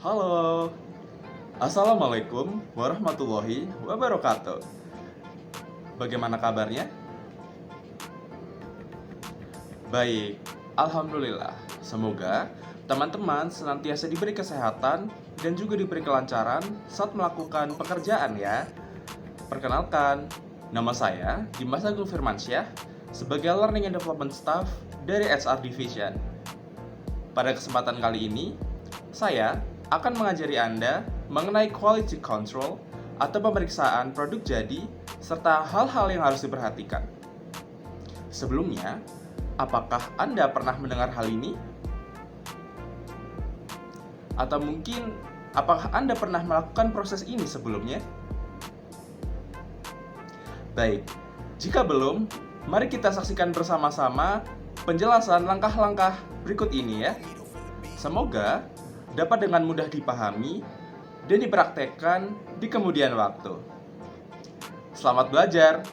Halo, Assalamualaikum warahmatullahi wabarakatuh. Bagaimana kabarnya? Baik, Alhamdulillah. Semoga teman-teman senantiasa diberi kesehatan dan juga diberi kelancaran saat melakukan pekerjaan ya. Perkenalkan, nama saya Dimas Agung Firmansyah sebagai Learning and Development Staff dari HR Division. Pada kesempatan kali ini, saya akan mengajari Anda mengenai quality control atau pemeriksaan produk jadi serta hal-hal yang harus diperhatikan. Sebelumnya, apakah Anda pernah mendengar hal ini? Atau mungkin, apakah Anda pernah melakukan proses ini sebelumnya? Baik, jika belum, mari kita saksikan bersama-sama penjelasan langkah-langkah berikut ini ya. Semoga dapat dengan mudah dipahami dan dipraktekkan di kemudian waktu. Selamat belajar!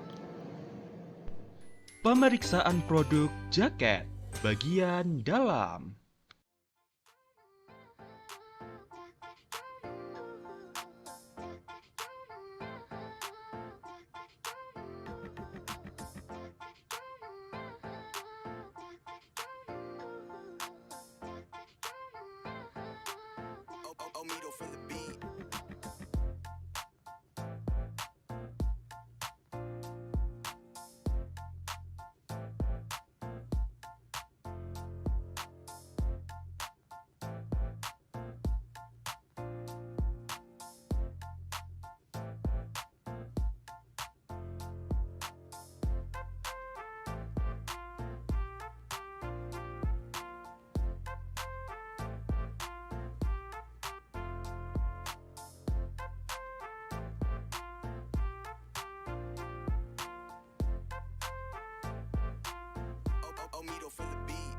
Pemeriksaan produk jaket bagian dalam. Omido for the beat. Omido for the beat.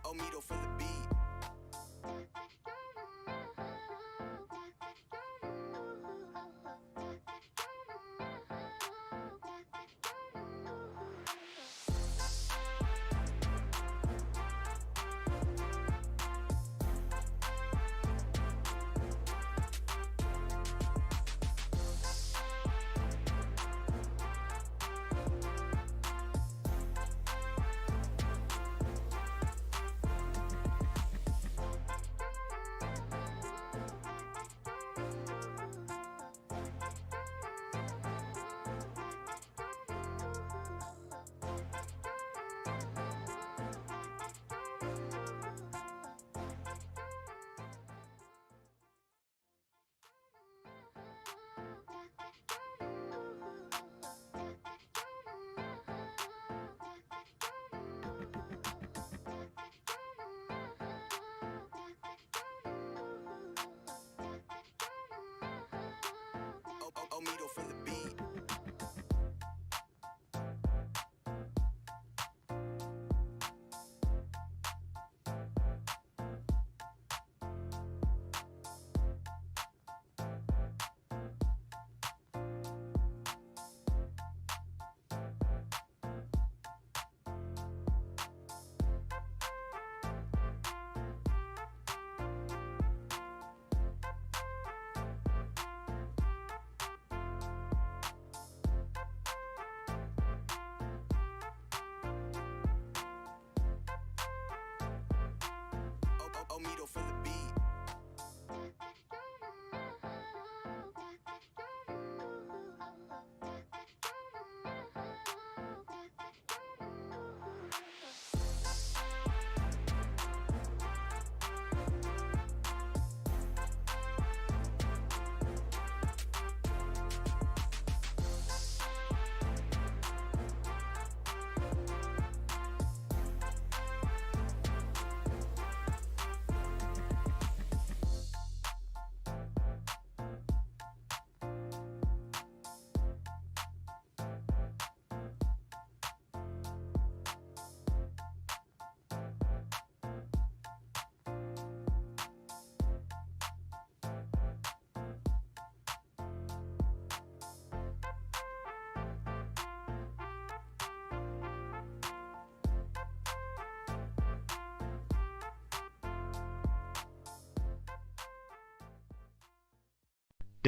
Omido for the beat. Omido for the beat.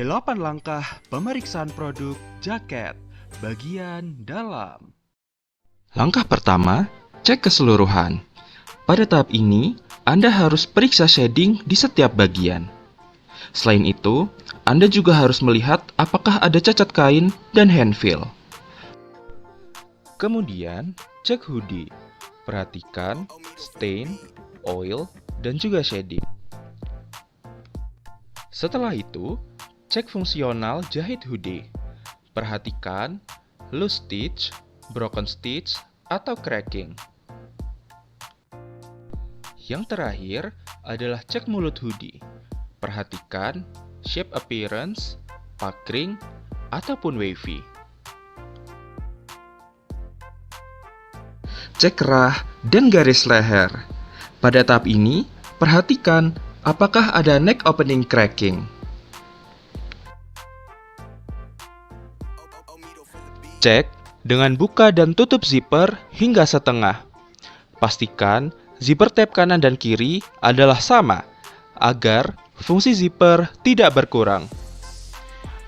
8 langkah pemeriksaan produk jaket bagian dalam. Langkah pertama, cek keseluruhan. Pada tahap ini, Anda harus periksa shading di setiap bagian. Selain itu, Anda juga harus melihat apakah ada cacat kain dan handfill. Kemudian, cek hoodie. Perhatikan stain, oil, dan juga shading. Setelah itu, cek fungsional jahit hoodie. Perhatikan loose stitch, broken stitch, atau cracking. Yang terakhir adalah cek mulut hoodie. Perhatikan shape appearance, puckering, ataupun wavy. Cek rah dan garis leher. Pada tahap ini, perhatikan apakah ada neck opening cracking. Cek dengan buka dan tutup zipper hingga setengah. Pastikan zipper tab kanan dan kiri adalah sama, agar fungsi zipper tidak berkurang.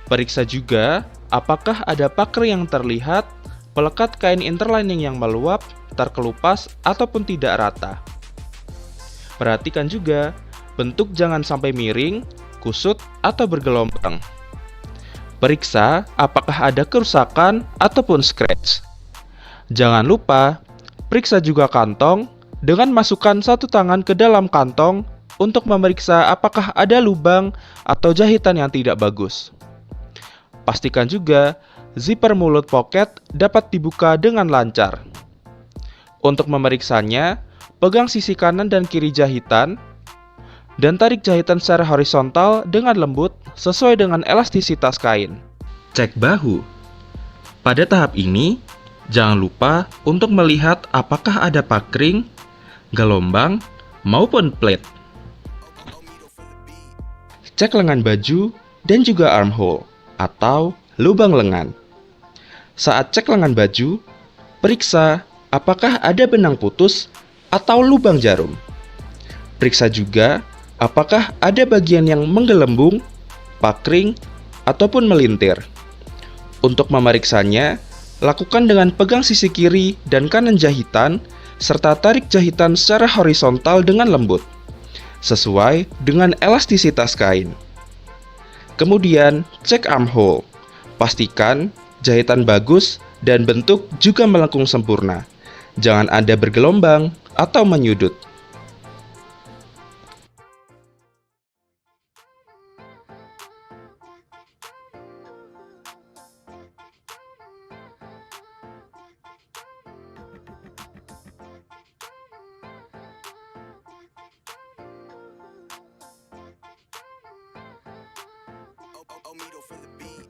Periksa juga apakah ada pucker yang terlihat, pelekat kain interlining yang meluap, terkelupas, ataupun tidak rata. Perhatikan juga, bentuk jangan sampai miring, kusut, atau bergelombang. Periksa apakah ada kerusakan ataupun scratch. Jangan lupa, periksa juga kantong dengan masukkan satu tangan ke dalam kantong untuk memeriksa apakah ada lubang atau jahitan yang tidak bagus. Pastikan juga zipper mulut pocket dapat dibuka dengan lancar. Untuk memeriksanya, pegang sisi kanan dan kiri jahitan dan tarik jahitan secara horizontal dengan lembut sesuai dengan elastisitas kain. Cek bahu. Pada tahap ini, jangan lupa untuk melihat apakah ada puckering, gelombang, maupun pleat. Cek lengan baju dan juga armhole atau lubang lengan. Saat cek lengan baju, periksa apakah ada benang putus atau lubang jarum. Periksa juga apakah ada bagian yang menggelembung, puckering, ataupun melintir. Untuk memeriksanya, lakukan dengan pegang sisi kiri dan kanan jahitan, serta tarik jahitan secara horizontal dengan lembut, sesuai dengan elastisitas kain. Kemudian, cek armhole. Pastikan jahitan bagus dan bentuk juga melengkung sempurna. Jangan ada bergelombang atau menyudut. Omido for the beat.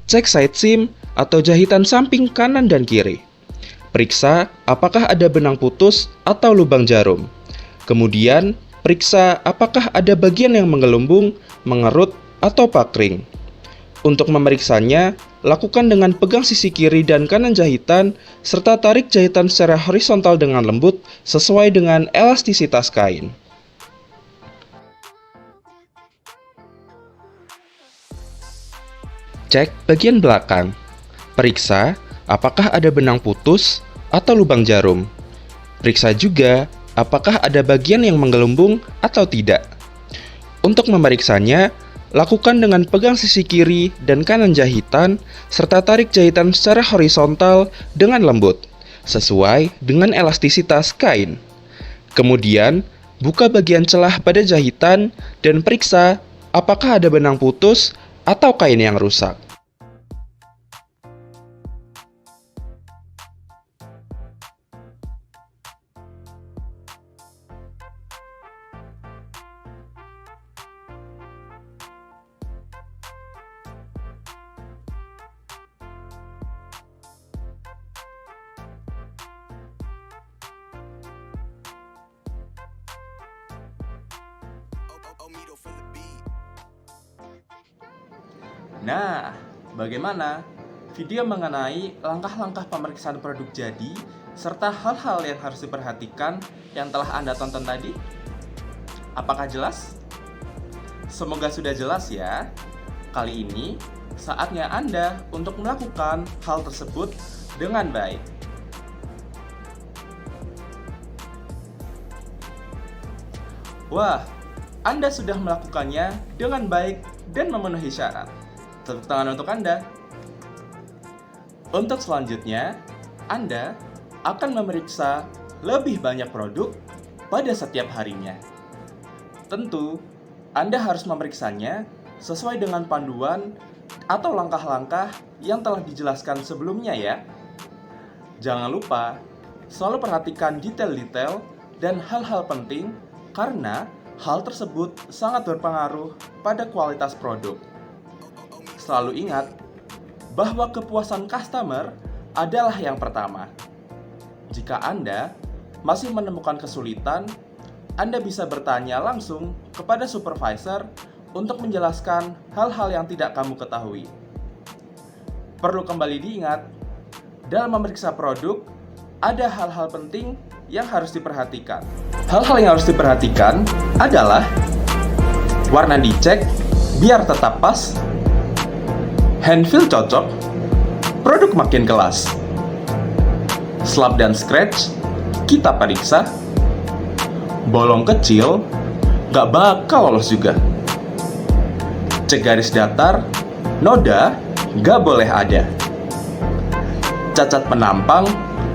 Cek side seam atau jahitan samping kanan dan kiri. Periksa apakah ada benang putus atau lubang jarum. Kemudian, periksa apakah ada bagian yang menggelembung, mengerut, atau puckering. Untuk memeriksanya, lakukan dengan pegang sisi kiri dan kanan jahitan, serta tarik jahitan secara horizontal dengan lembut sesuai dengan elastisitas kain. Cek bagian belakang. Periksa apakah ada benang putus atau lubang jarum. Periksa juga apakah ada bagian yang menggelembung atau tidak. Untuk memeriksanya, lakukan dengan pegang sisi kiri dan kanan jahitan, serta tarik jahitan secara horizontal dengan lembut, sesuai dengan elastisitas kain. Kemudian, buka bagian celah pada jahitan dan periksa apakah ada benang putus atau kain yang rusak. Omido for the beat. Nah, bagaimana? Video mengenai langkah-langkah pemeriksaan produk jadi serta hal-hal yang harus diperhatikan yang telah Anda tonton tadi? Apakah jelas? Semoga sudah jelas ya. Kali ini, saatnya Anda untuk melakukan hal tersebut dengan baik. Wah, Anda sudah melakukannya dengan baik dan memenuhi syarat. Tepuk tangan untuk Anda. Untuk selanjutnya, Anda akan memeriksa lebih banyak produk pada setiap harinya. Tentu, Anda harus memeriksanya sesuai dengan panduan atau langkah-langkah yang telah dijelaskan sebelumnya ya. Jangan lupa, selalu perhatikan detail-detail dan hal-hal penting karena hal tersebut sangat berpengaruh pada kualitas produk. Selalu ingat bahwa kepuasan customer adalah yang pertama. Jika Anda masih menemukan kesulitan, Anda bisa bertanya langsung kepada supervisor untuk menjelaskan hal-hal yang tidak kamu ketahui. Perlu kembali diingat, dalam memeriksa produk, ada hal-hal penting yang harus diperhatikan. Hal-hal yang harus diperhatikan adalah warna dicek biar tetap pas, hand feel cocok, produk makin kelas. Slap dan scratch, kita periksa. Bolong kecil, gak bakal lolos juga. Cek garis datar, noda, gak boleh ada. Cacat penampang,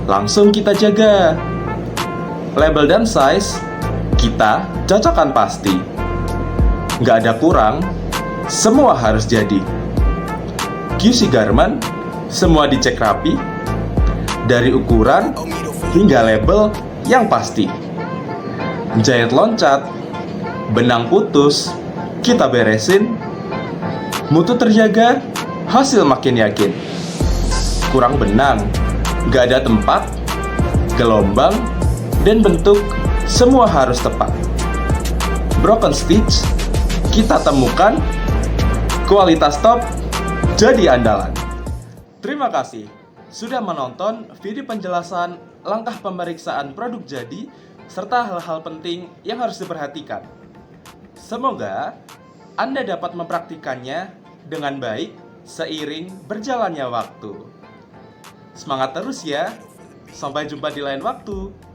langsung kita jaga. Label dan size, kita cocokkan pasti. Gak ada kurang, semua harus jadi. QC garment, semua dicek rapi. Dari ukuran hingga label yang pasti. Jahit loncat, benang putus, kita beresin. Mutu terjaga, hasil makin yakin. Kurang benang, gak ada tempat, gelombang, dan bentuk semua harus tepat. Broken stitch, kita temukan. Kualitas top, jadi andalan. Terima kasih sudah menonton video penjelasan langkah pemeriksaan produk jadi serta hal-hal penting yang harus diperhatikan. Semoga Anda dapat mempraktikannya dengan baik seiring berjalannya waktu. Semangat terus ya. Sampai jumpa di lain waktu.